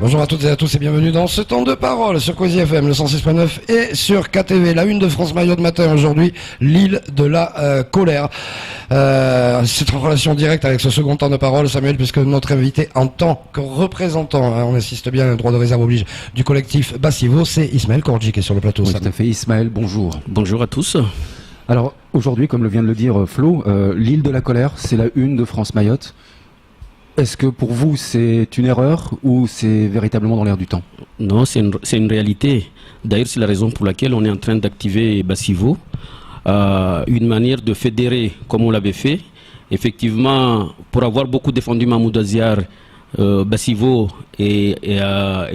Bonjour à toutes et à tous et bienvenue dans ce temps de parole sur Cosy FM, le 106.9 et sur KTV. La une de France Mayotte matin aujourd'hui, l'île de la colère. C'est en relation directe avec ce second temps de parole, Samuel, puisque notre invité en tant que représentant, on insiste bien, le droit de réserve oblige, du collectif Bassivo, c'est Ismaël Kordji qui est sur le plateau. Oui, tout à fait. Ismaël, bonjour. Bonjour à tous. Alors aujourd'hui, comme le vient de le dire Flo, l'île de la colère, c'est la une de France Mayotte. Est-ce que pour vous c'est une erreur ou c'est véritablement dans l'air du temps? Non, c'est une réalité. D'ailleurs, c'est la raison pour laquelle on est en train d'activer Bassivo, une manière de fédérer comme on l'avait fait. Effectivement, pour avoir beaucoup défendu Mahmoud Aziar, Bassivo est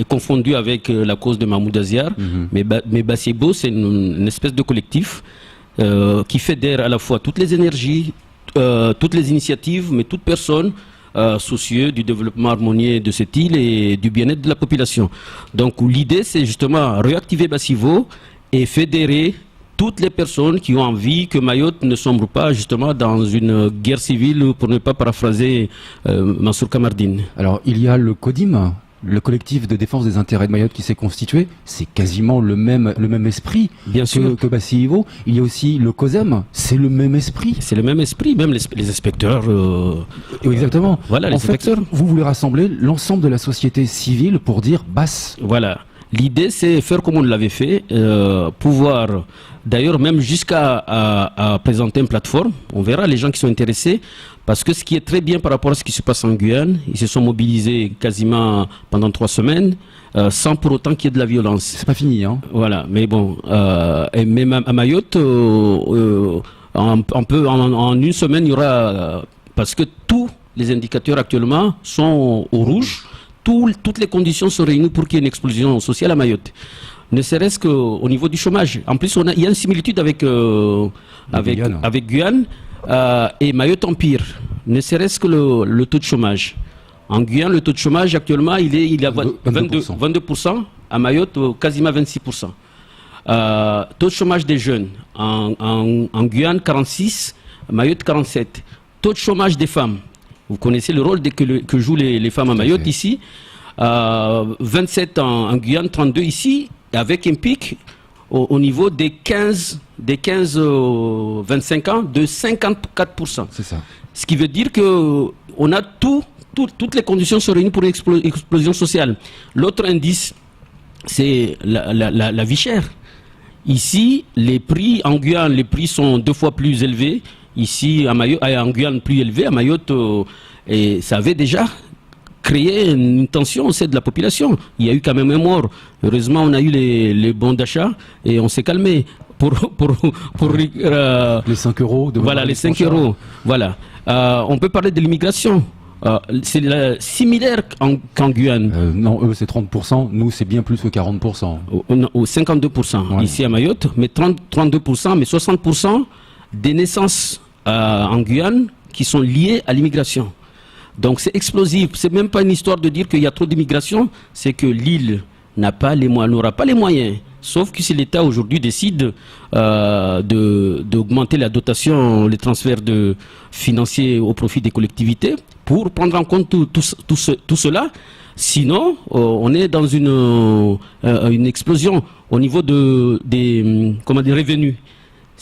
confondu avec la cause de Mahmoud Aziar, mais Bassivo c'est une espèce de collectif qui fédère à la fois toutes les énergies, toutes les initiatives, mais toute personne soucieux du développement harmonieux de cette île et du bien-être de la population. Donc l'idée c'est justement réactiver Bassivo et fédérer toutes les personnes qui ont envie que Mayotte ne sombre pas justement dans une guerre civile, pour ne pas paraphraser Mansour Kamardine. Alors il y a le CODIM, le collectif de défense des intérêts de Mayotte qui s'est constitué, c'est quasiment le même esprit que Bassivo. Il y a aussi le COSEM, c'est le même esprit. C'est le même esprit, même les inspecteurs. Exactement. Voilà, les inspecteurs. Vous voulez rassembler l'ensemble de la société civile pour dire basse. Voilà. L'idée, c'est faire comme on l'avait fait, pouvoir, d'ailleurs même jusqu'à à présenter une plateforme. On verra les gens qui sont intéressés, parce que ce qui est très bien par rapport à ce qui se passe en Guyane, ils se sont mobilisés quasiment pendant 3 semaines, sans pour autant qu'il y ait de la violence. C'est pas fini, hein. Voilà, mais bon, et même à Mayotte, en une semaine, il y aura, parce que tous les indicateurs actuellement sont au rouge. Toutes les conditions sont réunies pour qu'il y ait une explosion sociale à Mayotte. Ne serait-ce qu'au niveau du chômage. En plus, il y a une similitude avec Guyane et Mayotte Empire. Ne serait-ce que le taux de chômage. En Guyane, le taux de chômage actuellement, il est à 22%. À Mayotte, quasiment 26%. Taux de chômage des jeunes. En Guyane, 46%. À Mayotte, 47%. Taux de chômage des femmes. Vous connaissez le rôle que jouent les femmes à Mayotte ici. 27 en Guyane, 32 ici, avec un pic au niveau des 15-25 ans de 54%. C'est ça. Ce qui veut dire qu'on a toutes les conditions sont réunies pour une explosion sociale. L'autre indice, c'est la vie chère. Ici, les prix en Guyane, les prix sont 2 fois plus élevés. Ici, en Guyane, plus élevé. À Mayotte, et ça avait déjà créé une tension au sein de la population. Il y a eu quand même un mort. Heureusement, on a eu les bons d'achat et on s'est calmé. Les 5 euros. Voilà, les 5 euros. Voilà. On peut parler de l'immigration. C'est similaire qu'en Guyane. Non, eux c'est 30%, nous c'est bien plus que 40%. Ou 52% ouais. Ici à Mayotte, mais 32%, mais 60% des naissances en Guyane qui sont liées à l'immigration. Donc c'est explosif. C'est même pas une histoire de dire qu'il y a trop d'immigration, c'est que l'île n'aura pas les moyens. Sauf que si l'État aujourd'hui décide d'augmenter la dotation, les transferts financiers au profit des collectivités, pour prendre en compte tout cela, sinon on est dans une explosion au niveau des revenus.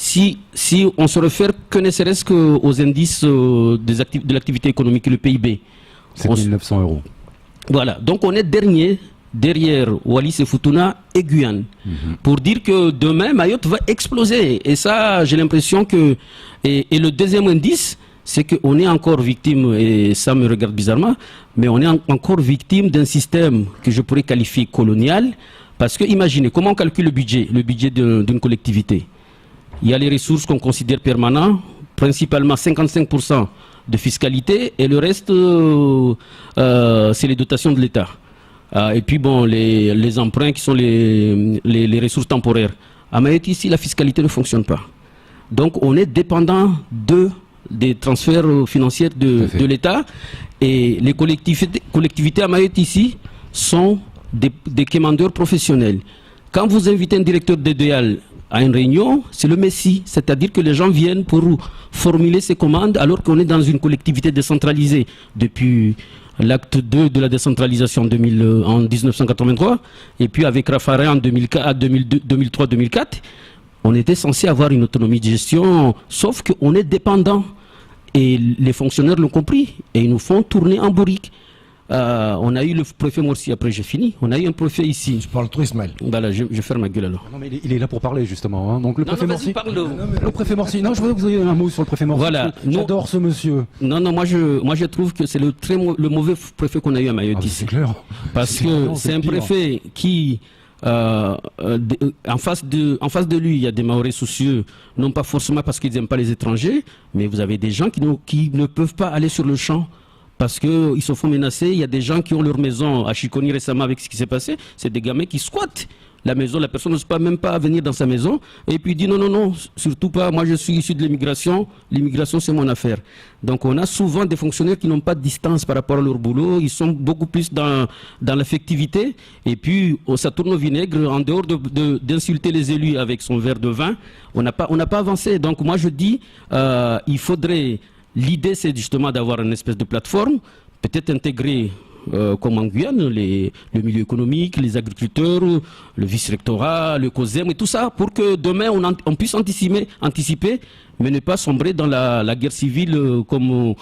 Si on se réfère que ne serait-ce qu'aux indices de l'activité économique, le PIB. C'est 1900 euros. Voilà, donc on est derrière Wallis et Futuna et Guyane. Pour dire que demain, Mayotte va exploser. Et ça, j'ai l'impression que... Et le deuxième indice, c'est qu'on est encore victime, et ça me regarde bizarrement, mais on est encore victime d'un système que je pourrais qualifier colonial. Parce que imaginez, comment on calcule le budget d'une collectivité? Il y a les ressources qu'on considère permanentes, principalement 55% de fiscalité, et le reste, c'est les dotations de l'État. Et puis bon, les emprunts qui sont les ressources temporaires. À Mayotte, ici, la fiscalité ne fonctionne pas. Donc on est dépendant des transferts financiers de l'État, et les collectivités à Mayotte ici sont des commandeurs professionnels. Quand vous invitez un directeur DDL à une réunion, c'est le Messie, c'est-à-dire que les gens viennent pour formuler ces commandes alors qu'on est dans une collectivité décentralisée depuis l'acte 2 de la décentralisation en 1983 et puis avec Raffarin en 2003-2004, on était censé avoir une autonomie de gestion, sauf qu'on est dépendant et les fonctionnaires l'ont compris et ils nous font tourner en bourrique. On a eu le préfet Morsi, après j'ai fini. On a eu un préfet ici. Je parle trop, Ismaël. Voilà, je ferme ma gueule alors. Non, mais il est là pour parler justement. Hein. Donc le préfet Morsi. Le préfet Morsi. Non, je voudrais que vous ayez un mot sur le préfet Morsi. Voilà. J'adore ce monsieur. Non, moi je trouve que c'est le mauvais préfet qu'on a eu à Mayotte ici. C'est clair. Parce que c'est un préfet qui en face de lui, il y a des Mahorais soucieux, non pas forcément parce qu'ils n'aiment pas les étrangers, mais vous avez des gens qui ne peuvent pas aller sur le champ. Parce qu'ils se font menacer, il y a des gens qui ont leur maison à Chiconi récemment avec ce qui s'est passé, c'est des gamins qui squattent la maison, la personne n'ose pas même pas venir dans sa maison, et puis dit non, surtout pas, moi je suis issu de l'immigration c'est mon affaire. Donc on a souvent des fonctionnaires qui n'ont pas de distance par rapport à leur boulot, ils sont beaucoup plus dans l'affectivité, et puis ça tourne au vinaigre, en dehors d'insulter les élus avec son verre de vin, on n'a pas avancé. Donc moi je dis, il faudrait... L'idée, c'est justement d'avoir une espèce de plateforme, peut-être intégrer, comme en Guyane, le milieu économique, les agriculteurs, le vice-rectorat, le COSEM et tout ça, pour que demain, on puisse anticiper, mais ne pas sombrer dans la guerre civile comme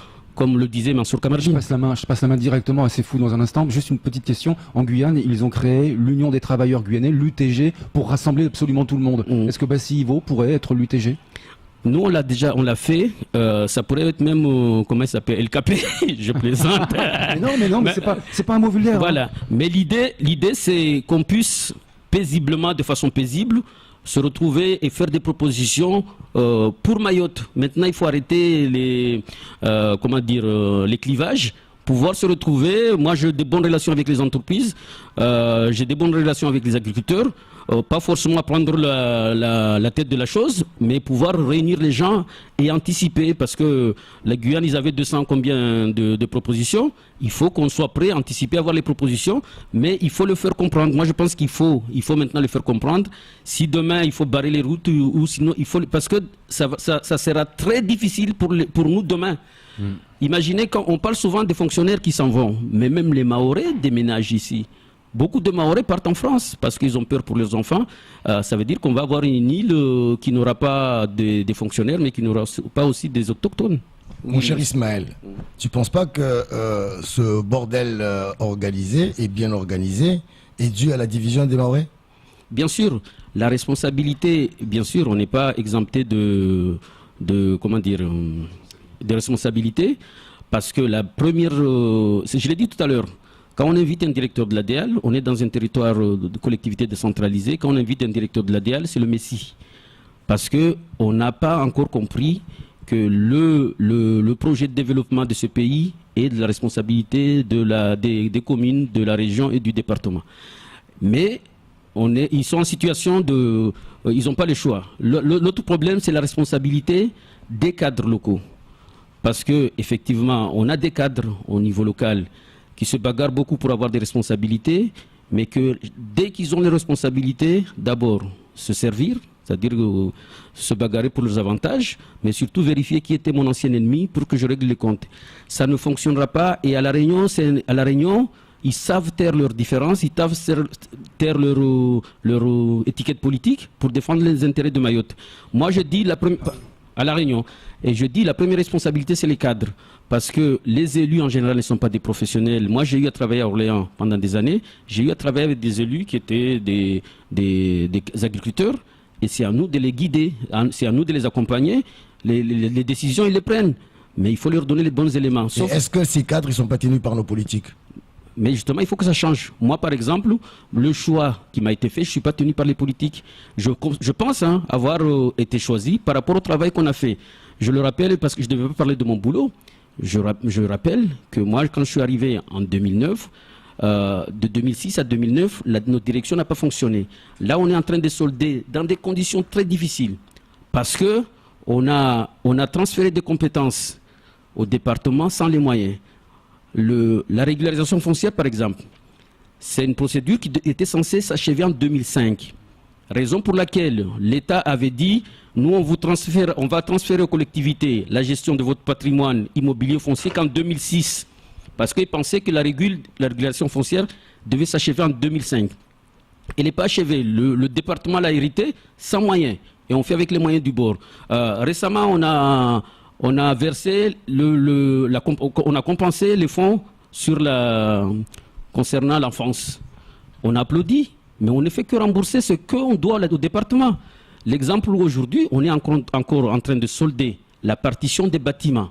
le disait Mansour Kamarji. Je passe la main directement à Sefou dans un instant. Juste une petite question. En Guyane, ils ont créé l'Union des travailleurs guyanais, l'UTG, pour rassembler absolument tout le monde. Est-ce que Bassy-Ivo pourrait être l'UTG ? Nous, on l'a fait. Ça pourrait être même, comment il s'appelle, LKP. Je plaisante. mais non, mais c'est pas un mot vulgaire. Voilà. Hein. Mais l'idée, c'est qu'on puisse paisiblement, de façon paisible, se retrouver et faire des propositions pour Mayotte. Maintenant, il faut arrêter les clivages. Pouvoir se retrouver. Moi, j'ai des bonnes relations avec les entreprises. J'ai des bonnes relations avec les agriculteurs. Pas forcément prendre la tête de la chose, mais pouvoir réunir les gens et anticiper, parce que la Guyane, ils avaient 200 combien de propositions. Il faut qu'on soit prêt à anticiper, à avoir les propositions, mais il faut le faire comprendre. Moi, je pense qu'il faut maintenant le faire comprendre. Si demain, il faut barrer les routes, ou sinon, parce que ça sera très difficile pour nous demain. Imaginez, quand on parle souvent des fonctionnaires qui s'en vont, mais même les Mahorais déménagent ici. Beaucoup de Mahorais partent en France parce qu'ils ont peur pour leurs enfants. Ça veut dire qu'on va avoir une île qui n'aura pas des fonctionnaires, mais qui n'aura pas aussi des autochtones. Mon cher Ismaël, tu ne penses pas que ce bordel organisé et bien organisé est dû à la division des Mahorais ? Bien sûr, la responsabilité, bien sûr, on n'est pas exempté de responsabilités, parce que la première, je l'ai dit tout à l'heure, quand on invite un directeur de l'ADL, on est dans un territoire de collectivité décentralisée. Quand on invite un directeur de l'ADL, c'est le Messie. Parce qu'on n'a pas encore compris que le projet de développement de ce pays est de la responsabilité des communes, de la région et du département. Mais ils sont en situation de... ils n'ont pas le choix. L'autre problème, c'est la responsabilité des cadres locaux. Parce qu'effectivement, on a des cadres au niveau local qui se bagarrent beaucoup pour avoir des responsabilités, mais que dès qu'ils ont les responsabilités, d'abord se servir, c'est-à-dire se bagarrer pour leurs avantages, mais surtout vérifier qui était mon ancien ennemi pour que je règle les comptes. Ça ne fonctionnera pas, et à la Réunion, ils savent taire leurs différences, ils savent taire leur étiquette politique pour défendre les intérêts de Mayotte. Moi, je dis à la Réunion, et je dis la première responsabilité, c'est les cadres. Parce que les élus, en général, ne sont pas des professionnels. Moi, j'ai eu à travailler à Orléans pendant des années. J'ai eu à travailler avec des élus qui étaient des agriculteurs. Et c'est à nous de les guider, c'est à nous de les accompagner. Les décisions, ils les prennent. Mais il faut leur donner les bons éléments. Est-ce que ces cadres ne sont pas tenus par nos politiques ? Mais justement, il faut que ça change. Moi, par exemple, le choix qui m'a été fait, je ne suis pas tenu par les politiques. Je pense avoir été choisi par rapport au travail qu'on a fait. Je le rappelle parce que je ne devais pas parler de mon boulot. Je rappelle que moi, quand je suis arrivé en 2009, de 2006 à 2009, notre direction n'a pas fonctionné. Là, on est en train de solder dans des conditions très difficiles. Parce qu'on a transféré des compétences au département sans les moyens. La régularisation foncière, par exemple. c'est une procédure qui était censée s'achever en 2005. Raison pour laquelle l'État avait dit, nous on va transférer aux collectivités la gestion de votre patrimoine immobilier foncier qu'en 2006. Parce qu'ils pensaient que la régulation foncière devait s'achever en 2005. Elle n'est pas achevée. Le département l'a hérité sans moyens. Et on fait avec les moyens du bord. Récemment, on a versé, on a compensé les fonds concernant l'enfance. On a applaudi, mais on ne fait que rembourser ce qu'on doit au département. L'exemple aujourd'hui, on est encore en train de solder la partition des bâtiments.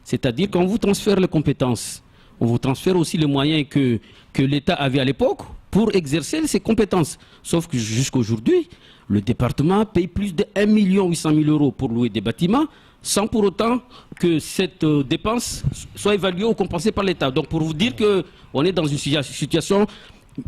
C'est-à-dire qu'on vous transfère les compétences, on vous transfère aussi les moyens que l'État avait à l'époque pour exercer ses compétences. Sauf que jusqu'à aujourd'hui, le département paye plus de 1 800 000 euros pour louer des bâtiments, sans pour autant que cette dépense soit évaluée ou compensée par l'État. Donc pour vous dire qu'on est dans une situation,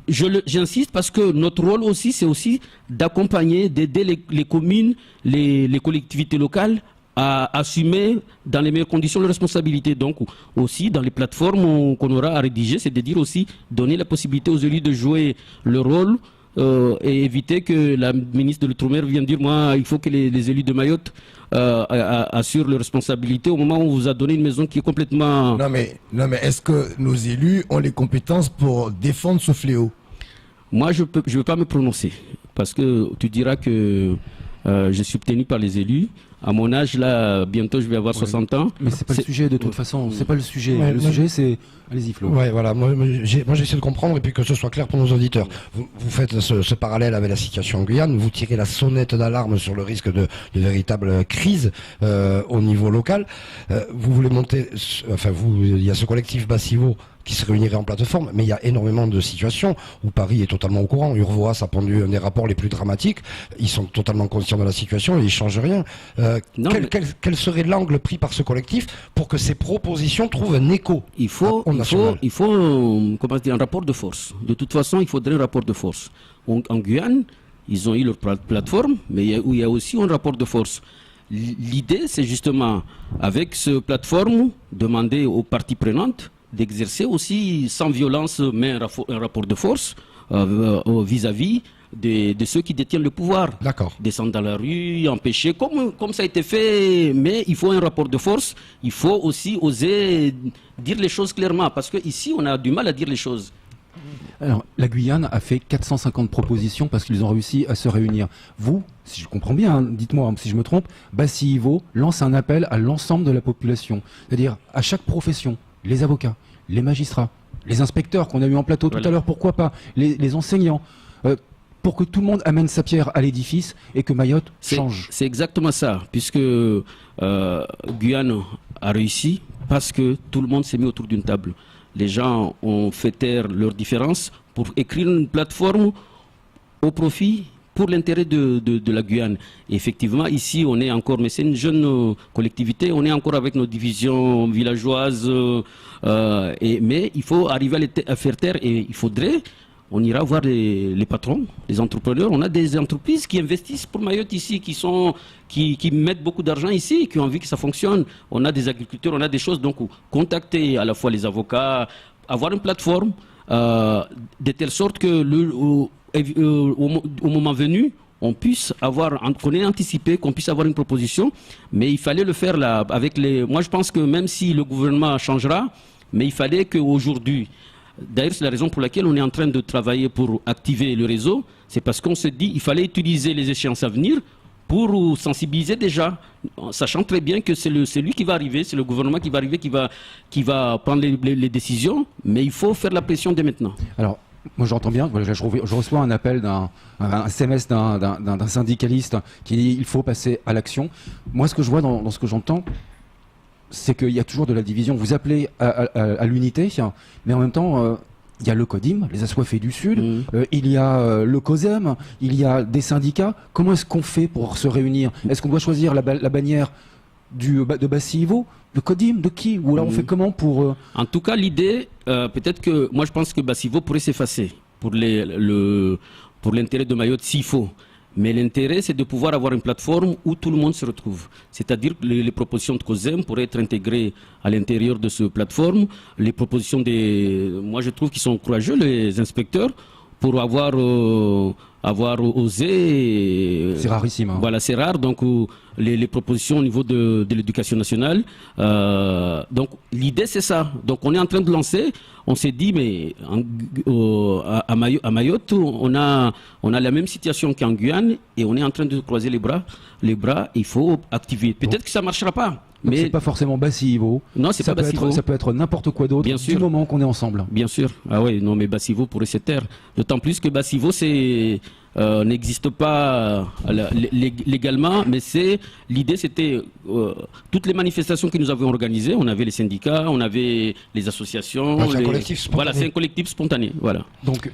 j'insiste parce que notre rôle aussi, c'est aussi d'accompagner, d'aider les communes, les collectivités locales à assumer dans les meilleures conditions leurs responsabilités. Donc aussi dans les plateformes qu'on aura à rédiger, c'est de dire aussi, donner la possibilité aux élus de jouer leur rôle et éviter que la ministre de l'Outre-mer vienne dire, moi, il faut que les élus de Mayotte assurent leurs responsabilités au moment où on vous a donné une maison qui est complètement... Non mais est-ce que nos élus ont les compétences pour défendre ce fléau? Moi, je ne veux pas me prononcer, parce que tu diras que je suis obtenu par les élus. À mon âge, là, bientôt, je vais avoir 60 ans. Mais c'est pas le sujet de toute façon. C'est pas le sujet. Le sujet, c'est... Allez-y, Flo. Ouais, voilà. Moi, j'essaie de comprendre et puis que ce soit clair pour nos auditeurs. Vous faites ce parallèle avec la situation en Guyane. Vous tirez la sonnette d'alarme sur le risque de véritable crise au niveau local. Vous voulez monter... il y a ce collectif Bassivo qui se réunirait en plateforme, mais il y a énormément de situations où Paris est totalement au courant. Urvoas a pondu un des rapports les plus dramatiques. Ils sont totalement conscients de la situation et ils changent rien. Quel serait l'angle pris par ce collectif pour que ces propositions trouvent un écho? Il faut comment dire, un rapport de force. De toute façon, il faudrait un rapport de force. En Guyane, ils ont eu leur plateforme, mais il y a aussi un rapport de force. L'idée, c'est justement, avec cette plateforme, demander aux parties prenantes d'exercer aussi sans violence, mais un rapport de force vis-à-vis de ceux qui détiennent le pouvoir. D'accord. Descendre dans la rue, empêcher, comme ça a été fait, mais il faut un rapport de force. Il faut aussi oser dire les choses clairement, parce qu'ici, on a du mal à dire les choses. Alors, la Guyane a fait 450 propositions parce qu'ils ont réussi à se réunir. Vous, si je comprends bien, hein, dites-moi si je me trompe, Bassivo lance un appel à l'ensemble de la population, c'est-à-dire à chaque profession, les avocats, les magistrats, les inspecteurs qu'on a eu en plateau tout à l'heure, pourquoi pas, les enseignants, pour que tout le monde amène sa pierre à l'édifice et que Mayotte change. C'est exactement ça, puisque Guyane a réussi parce que tout le monde s'est mis autour d'une table. Les gens ont fait taire leurs différences pour écrire une plateforme au profit, pour l'intérêt de la Guyane. Et effectivement, ici, on est encore, mais c'est une jeune collectivité, on est encore avec nos divisions villageoises, mais il faut arriver à faire taire, et il faudrait, on ira voir les patrons, les entrepreneurs. On a des entreprises qui investissent pour Mayotte ici, qui mettent beaucoup d'argent ici, qui ont envie que ça fonctionne. On a des agriculteurs, on a des choses, donc contacter à la fois les avocats, avoir une plateforme, de telle sorte que au moment venu, on ait anticipé, qu'on puisse avoir une proposition, mais il fallait le faire là, moi je pense que même si le gouvernement changera, mais il fallait qu'aujourd'hui, d'ailleurs c'est la raison pour laquelle on est en train de travailler pour activer le réseau, c'est parce qu'on se dit qu'il fallait utiliser les échéances à venir pour sensibiliser déjà, sachant très bien que c'est lui qui va arriver, c'est le gouvernement qui va arriver, qui va prendre les décisions, mais il faut faire la pression dès maintenant. Alors, moi j'entends bien, je reçois un appel un SMS d'un syndicaliste qui dit il faut passer à l'action. Moi ce que je vois dans ce que j'entends, c'est qu'il y a toujours de la division. Vous appelez à l'unité, mais en même temps, il y a le CODIM, les Assoiffés du Sud, il y a le COSEM, il y a des syndicats. Comment est-ce qu'on fait pour se réunir? Est-ce qu'on doit choisir la bannière de Bassivo, de CODIM, de qui? Ou alors on fait comment pour... En tout cas, l'idée, peut-être que... Moi, je pense que Bassivo pourrait s'effacer pour l'intérêt de Mayotte s'il faut. Mais l'intérêt, c'est de pouvoir avoir une plateforme où tout le monde se retrouve. C'est-à-dire que les propositions de COSEM pourraient être intégrées à l'intérieur de cette plateforme. Les propositions moi, je trouve qu'ils sont courageux, les inspecteurs, pour avoir osé. C'est rarissime. Hein. Voilà, c'est rare. Donc, les propositions au niveau de l'éducation nationale. Donc, l'idée, c'est ça. Donc, on est en train de lancer. On s'est dit, mais à Mayotte, on a la même situation qu'en Guyane et on est en train de croiser les bras. Il faut activer. Peut-être que ça ne marchera pas. Mais Mais c'est pas forcément Bassivo. non, c'est pas Bassivo. Ça peut être n'importe quoi d'autre Bien du sûr. moment qu'on est ensemble. Bien sûr. Ah oui, non, mais Bassivo pourrait se taire. D'autant plus que Bassivo n'existe pas légalement, mais l'idée c'était toutes les manifestations que nous avions organisées. On avait les syndicats, on avait les associations. Ah, c'est un collectif spontané. Voilà, c'est un collectif spontané. Voilà. Donc,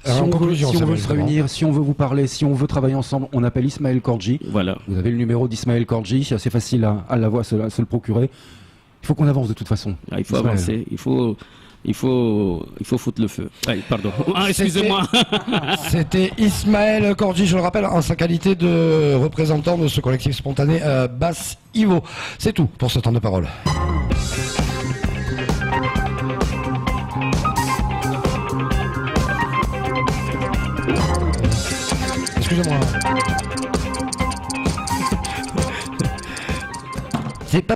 Alors, si en on veut, conclusion, si on ça veut va, se justement. réunir, si on veut vous parler, si on veut travailler ensemble, on appelle Ismaël Kordji. Voilà. Vous avez le numéro d'Ismaël Kordji, c'est assez facile à l'avoir, à se le procurer. Il faut qu'on avance de toute façon. Ah, il faut Ismaël. avancer. Il faut foutre le feu. Ah, pardon. Ah, excusez-moi. C'était Ismaël Kordji, je le rappelle, en sa qualité de représentant de ce collectif spontané Basse Ivo. C'est tout pour ce temps de parole. Excusez-moi.